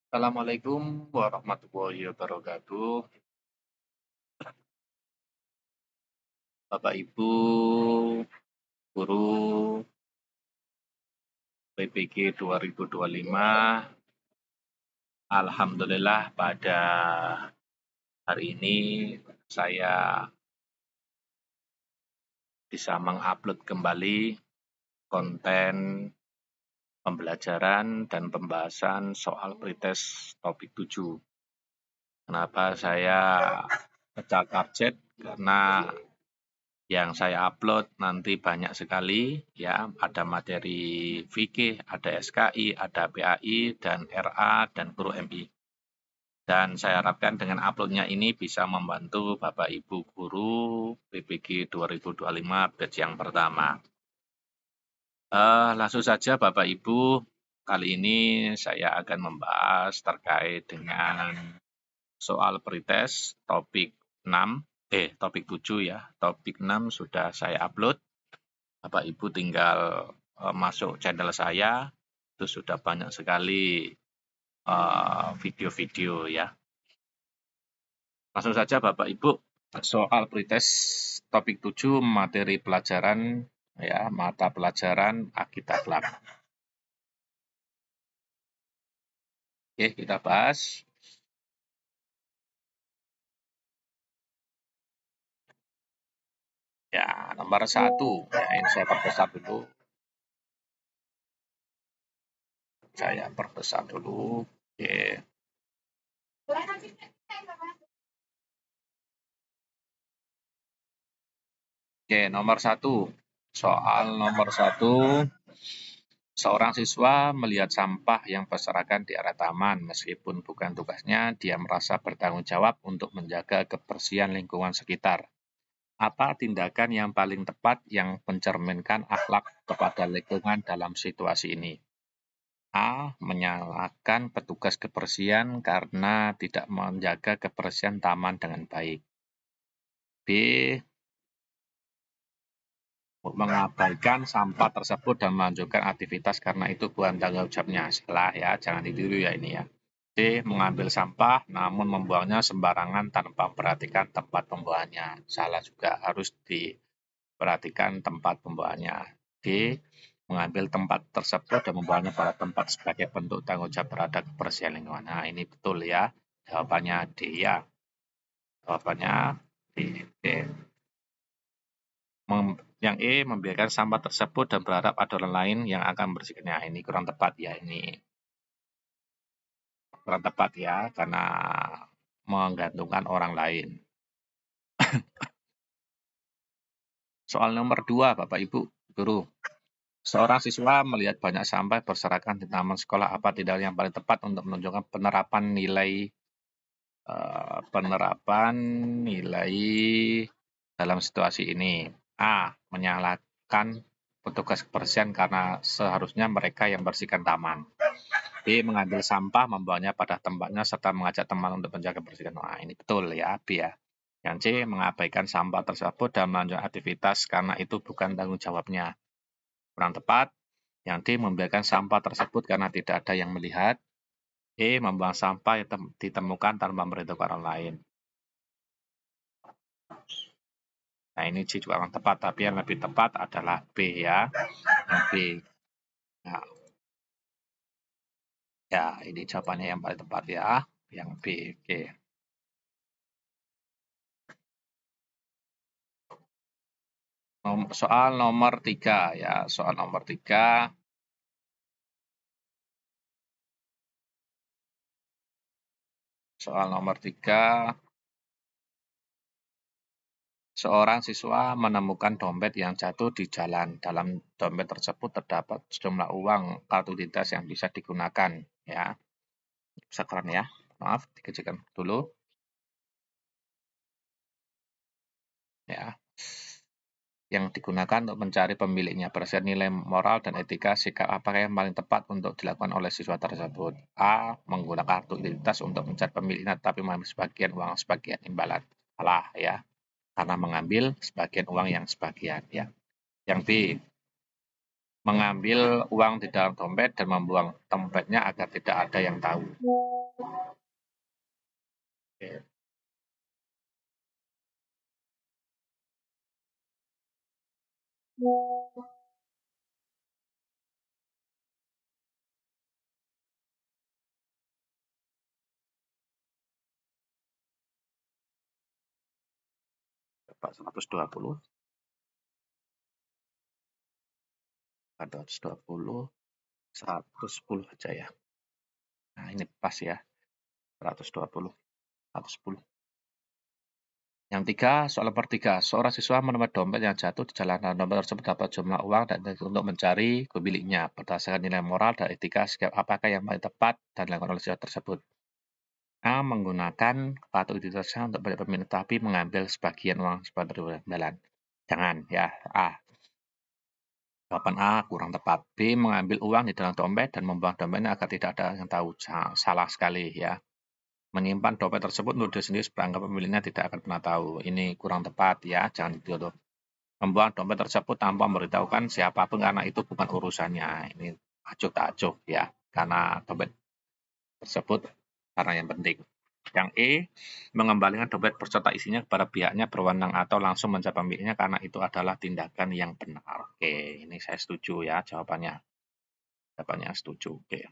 Assalamualaikum warahmatullahi wabarakatuh. Bapak Ibu, guru PPG 2025, alhamdulillah pada hari ini saya bisa mengupload kembali konten pembelajaran dan pembahasan soal pretest topik 7. Kenapa saya pecah target? Karena yang saya upload nanti banyak sekali, ya, ada materi fikih, ada SKI, ada PAI, dan RA, dan guru MI. Dan saya harapkan dengan uploadnya ini bisa membantu Bapak Ibu guru PPG 2025 batch yang pertama. Langsung saja Bapak Ibu, kali ini saya akan membahas terkait dengan soal pretest topik 7 ya. Topik 6 sudah saya upload. Bapak Ibu tinggal masuk channel saya, itu sudah banyak sekali video-video ya. Langsung saja Bapak Ibu, soal pretest topik 7 materi pelajaran ya, mata pelajaran akidah akhlak. Oke, kita bahas. Ya, nomor 1. Ya, ini saya perbesar dulu. Oke. Oke, nomor 1. Soal nomor 1. Seorang siswa melihat sampah yang berserakan di area taman. Meskipun bukan tugasnya, dia merasa bertanggung jawab untuk menjaga kebersihan lingkungan sekitar. Apa tindakan yang paling tepat yang mencerminkan akhlak kepada lingkungan dalam situasi ini? A. Menyalahkan petugas kebersihan karena tidak menjaga kebersihan taman dengan baik. B. Mengabaikan sampah tersebut dan melanjutkan aktivitas karena itu bukan tanggung jawabnya. Salah ya, jangan ditiru ya ini ya. D. Mengambil sampah namun membuangnya sembarangan tanpa memperhatikan tempat pembuangannya. Salah juga, harus diperhatikan tempat pembuangannya. D. Mengambil tempat tersebut dan membuangnya pada tempat sebagai bentuk tanggung jawab terhadap kebersihan lingkungan. Nah, ini betul ya. Jawabannya D ya. Jawabannya D. Yang E, membiarkan sampah tersebut dan berharap ada orang lain yang akan membersihkannya. Ini kurang tepat ya, ini kurang tepat ya, karena menggantungkan orang lain. Soal nomor 2, Bapak Ibu guru. Seorang siswa melihat banyak sampah berserakan di taman sekolah. Apa tindakan yang paling tepat untuk menunjukkan penerapan nilai dalam situasi ini? A. Menyalahkan petugas kebersihan karena seharusnya mereka yang bersihkan taman. B. Mengambil sampah, membawanya pada tempatnya, serta mengajak teman untuk menjaga kebersihan. Nah, ini betul ya, B ya. Yang C. Mengabaikan sampah tersebut dan melanjutkan aktivitas karena itu bukan tanggung jawabnya. Kurang tepat. Yang D. Membiarkan sampah tersebut karena tidak ada yang melihat. E. Membuang sampah yang ditemukan tanpa memberitahukan orang lain. Nah, ini C juga kurang tepat, tapi yang lebih tepat adalah B ya. Yang B. Nah, ya, ini jawabannya yang paling tepat ya. Yang B. Oke. Soal nomor 3 ya. Soal nomor 3. Soal nomor 3. Seorang siswa menemukan dompet yang jatuh di jalan. Dalam dompet tersebut terdapat sejumlah uang kartu identitas yang bisa digunakan ya. Sekarang ya. Maaf, dikecilkan dulu. Ya. Yang digunakan untuk mencari pemiliknya berdasarkan nilai moral dan etika, sikap apakah yang paling tepat untuk dilakukan oleh siswa tersebut? A. Menggunakan kartu identitas untuk mencari pemiliknya tapi mengambil sebagian uang sebagian imbalan. Salah ya, karena mengambil sebagian uang yang sebagian ya. Yang B. mengambil uang di dalam dompet dan membuang dompetnya agar tidak ada yang tahu. Oke. Dapat 120, 110 aja ya. Nah, ini pas ya. 120, 110. Yang tiga, soal nomor 3. Seorang siswa menemukan dompet yang jatuh di jalanan. Dompet tersebut dapat jumlah uang dan untuk mencari pemiliknya. Berdasarkan nilai moral dan etika, apakah yang paling tepat dan dilakukan oleh siswa tersebut? A. Menggunakan kartu identitasnya untuk beli pemilik, tapi mengambil sebagian uang sebagai imbalan. Jangan ya. A. Jawaban A kurang tepat. B. Mengambil uang di dalam dompet dan membuang dompetnya agar tidak ada yang tahu. Salah sekali ya. Menyimpan dompet tersebut untuk diri sendiri seperangkap pemiliknya tidak akan pernah tahu. Ini kurang tepat ya, jangan dituduh. Membuang dompet tersebut tanpa memberitahukan siapapun karena itu bukan urusannya. Ini acuh tak acuh ya, karena dompet tersebut karena yang penting. Yang E, mengembalikan dompet berserta isinya kepada pihaknya berwenang atau langsung mencari pemiliknya karena itu adalah tindakan yang benar. Oke, ini saya setuju ya jawabannya. Jawabannya setuju. Oke.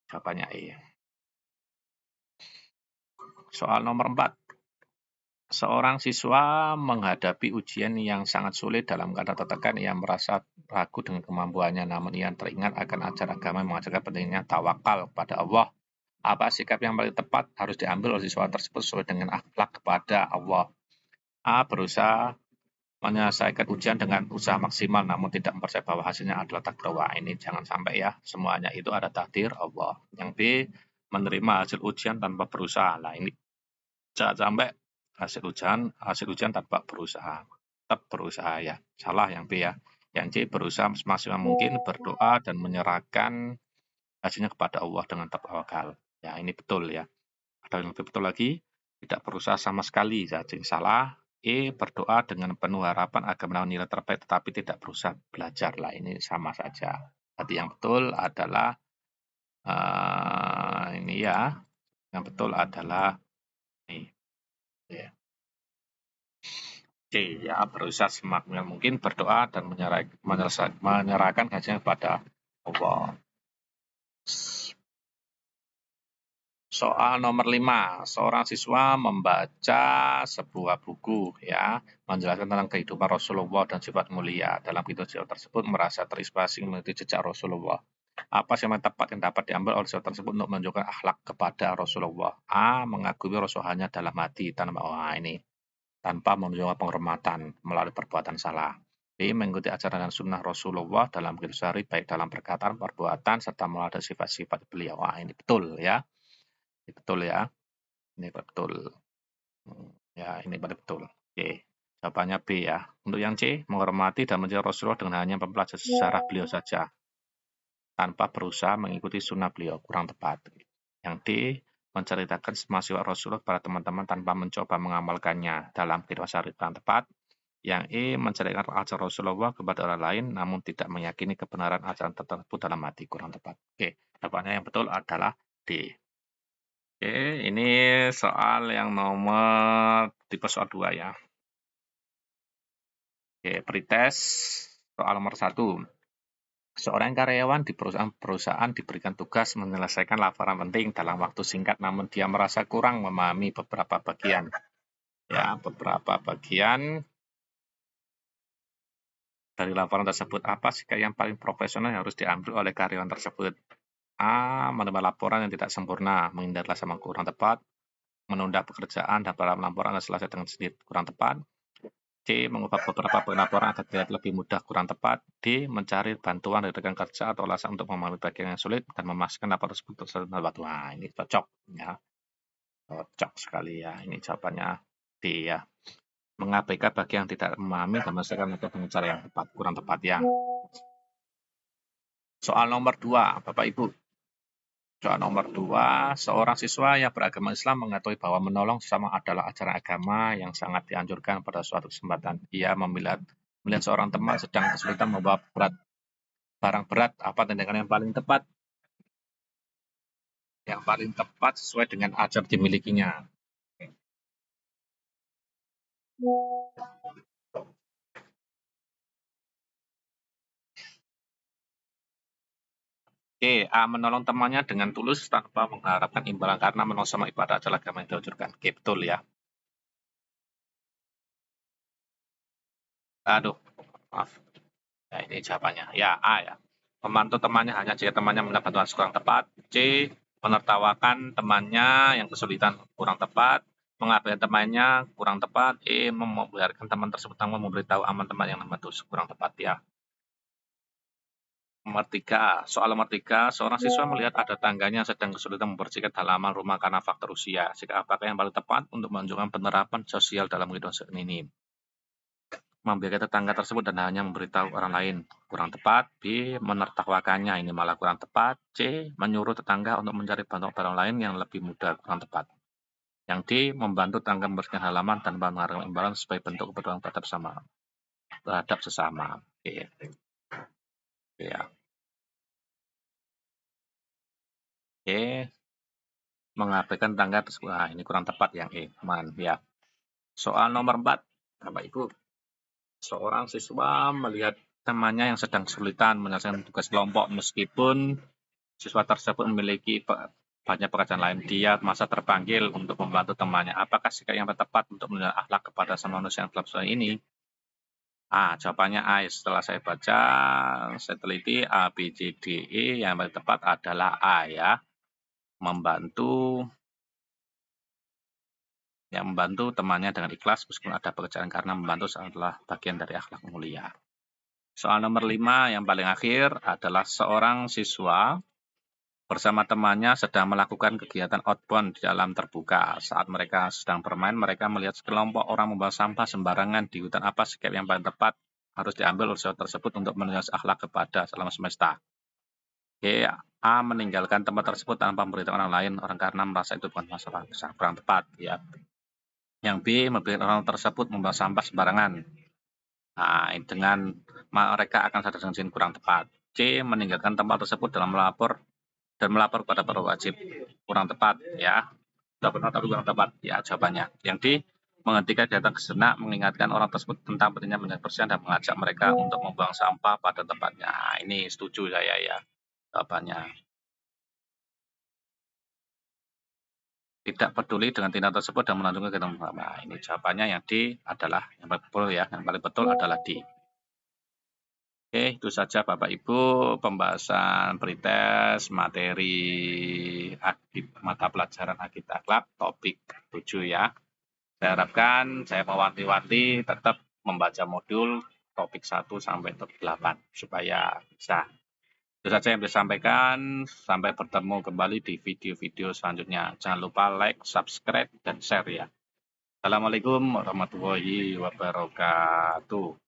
Jawabannya E. Soal nomor 4. Seorang siswa menghadapi ujian yang sangat sulit dalam keadaan tertekan. Ia merasa ragu dengan kemampuannya, namun ia teringat akan ajaran agama yang mengajarkan pentingnya tawakal kepada Allah. Apa sikap yang paling tepat harus diambil oleh siswa tersebut sesuai dengan akhlak kepada Allah? A. Berusaha menyelesaikan ujian dengan usaha maksimal, namun tidak mempercayai bahwa hasilnya adalah takdir Allah. Ini jangan sampai ya, semuanya itu ada takdir Allah. Yang B. Menerima hasil ujian tanpa berusaha. Nah, ini jangan sampai hasil ujian tanpa berusaha. Tetap berusaha ya. Salah yang B ya. Yang C, berusaha semaksimal mungkin berdoa dan menyerahkan hasilnya kepada Allah dengan tawakal. Ya, ini betul ya. Ada yang lebih betul lagi, tidak berusaha sama sekali. Jadi salah. E, berdoa dengan penuh harapan agar mendapat nilai terbaik tetapi tidak berusaha belajar. Lah, ini sama saja. Jadi yang betul adalah ini ya. Yang betul adalah ini. Ya. C, ya, berusaha semaksimal mungkin berdoa dan menyerahkan hasilnya kepada Allah. Soal nomor 5. Seorang siswa membaca sebuah buku ya, menjelaskan tentang kehidupan Rasulullah dan sifat mulia. Dalam kehidupan siswa tersebut merasa terinspirasi mengikuti jejak Rasulullah. Apa sih yang tepat yang dapat diambil oleh siswa tersebut untuk menunjukkan akhlak kepada Rasulullah? A. Mengagumi Rasul hanya dalam hati tanpa menunjukkan penghormatan melalui perbuatan salah. B. Mengikuti ajaran dan sunnah Rasulullah dalam kehidupan sehari baik dalam perkataan, perbuatan, serta melalui sifat-sifat beliau. Wah, ini betul ya. Ini betul ya. Ini betul. Ya, ini betul. Oke. Jawabannya B ya. Untuk yang C, menghormati dan menjaga Rasulullah dengan hanya mempelajari sejarah beliau saja, tanpa berusaha mengikuti sunnah beliau. Kurang tepat. Yang D, menceritakan semua sifat Rasulullah kepada teman-teman tanpa mencoba mengamalkannya dalam kehidupan sehari. Kurang tepat. Yang E, menceritakan ajaran Rasulullah kepada orang lain namun tidak meyakini kebenaran ajaran tersebut dalam hati. Kurang tepat. Oke, jawabannya yang betul adalah D. Oke, ini soal yang nomor tipe soal 2 ya. Oke, pretest soal nomor 1. Seorang karyawan di perusahaan diberikan tugas menyelesaikan laporan penting dalam waktu singkat, namun dia merasa kurang memahami beberapa bagian. Ya, beberapa bagian dari laporan tersebut. Apa sikap yang paling profesional yang harus diambil oleh karyawan tersebut? A. Menerima laporan yang tidak sempurna, menghindari sama kurang tepat, menunda pekerjaan dan dalam laporan dan selesai dengan sendiri, kurang tepat. C. Mengubah beberapa laporan agar terlihat lebih mudah, kurang tepat. D. Mencari bantuan dari rekan kerja atau alasan untuk memahami bagian yang sulit dan memastikan laporan tersebut tersedia. Wah, ini cocok ya. Cocok sekali ya. Ini jawabannya D ya. Mengabaikan bagian yang tidak memahami dan memastikan itu dengan cara yang tepat, kurang tepat ya. Soal nomor 2, Bapak Ibu. Soal nomor 2, seorang siswa yang beragama Islam mengetahui bahwa menolong sesama adalah ajaran agama yang sangat dianjurkan pada suatu kesempatan. Ia melihat seorang teman sedang kesulitan membawa barang berat, apa tindakan yang paling tepat? Yang paling tepat sesuai dengan ajar dimilikinya. Oke, A. Menolong temannya dengan tulus tanpa mengharapkan imbalan karena menolong sama ibadah adalah agama yang dianjurkan. Oke, betul ya. Aduh, maaf. Ya, ini jawabannya. Ya, A ya. Membantu temannya hanya jika temannya mendapat bantuan kurang tepat. C. Menertawakan temannya yang kesulitan kurang tepat. Mengabaikan temannya kurang tepat. E. Membiarkan teman tersebut tanpa memberitahu aman teman yang membantu kurang tepat ya. Nomor 3. Soal nomor 3. Seorang siswa melihat ada tangganya sedang kesulitan membersihkan halaman rumah karena faktor usia. Apakah yang paling tepat untuk menunjukkan penerapan sosial dalam kehidupan ini? Membiarkan tetangga tersebut dan hanya memberitahu orang lain. Kurang tepat. B. Menertawakannya. Ini malah kurang tepat. C. Menyuruh tetangga untuk mencari bantuan orang lain yang lebih mudah. Kurang tepat. Yang D. Membantu tetangga membersihkan halaman dan menghargai imbalan sebagai bentuk kepedulian terhadap sesama. Oke. Ya. Oke. Mengabaikan tetangga tersebut. Nah, ini kurang tepat yang E. Ya. Soal nomor 4. Bapak Ibu. Seorang siswa melihat temannya yang sedang kesulitan menyelesaikan tugas kelompok meskipun siswa tersebut memiliki banyak pekerjaan lain. Dia masa terpanggil untuk membantu temannya. Apakah sikap yang tepat untuk menunjukkan akhlak kepada sama manusia yang dalam soal ini? Jawabannya A. Setelah saya baca, saya teliti A, B, C, D, E. Yang paling tepat adalah A ya. Membantu temannya dengan ikhlas meskipun ada pekerjaan karena membantu adalah bagian dari akhlak mulia. Soal nomor 5 yang paling akhir adalah seorang siswa bersama temannya sedang melakukan kegiatan outbound di alam terbuka. Saat mereka sedang bermain, mereka melihat sekelompok orang membawa sampah sembarangan di hutan. Apa sikap yang paling tepat harus diambil oleh siswa tersebut untuk menunjukkan akhlak kepada alam semesta? Oke, A. Meninggalkan tempat tersebut tanpa memberitahu orang lain, orang karena merasa itu bukan masalah kurang tepat. Ya. Yang B. Membiarkan orang tersebut membawa sampah sembarangan. Nah, dengan mereka akan sadar dengan kurang tepat. C. Meninggalkan tempat tersebut dalam melapor kepada para wajib. Kurang tepat ya. Sudah benar tapi kurang tepat ya jawabannya. Yang D. Menghentikan kegiatan sejenak, mengingatkan orang tersebut tentang pentingnya menjaga kebersihan dan mengajak mereka untuk membuang sampah pada tempatnya. Nah, ini setuju saya ya jawabannya. Tidak peduli dengan tindakan tersebut dan melanjutkan kegiatan bersama. Nah, ini jawabannya yang D adalah yang paling betul ya. Yang paling betul adalah D. Oke, itu saja Bapak Ibu pembahasan pretest materi mata pelajaran akhlak topik 7 ya. Saya harapkan saya mewanti-wanti tetap membaca modul topik 1 sampai topik 8 supaya bisa. Itu saja yang bisa sampaikan. Sampai bertemu kembali di video-video selanjutnya. Jangan lupa like, subscribe, dan share ya. Assalamualaikum warahmatullahi wabarakatuh.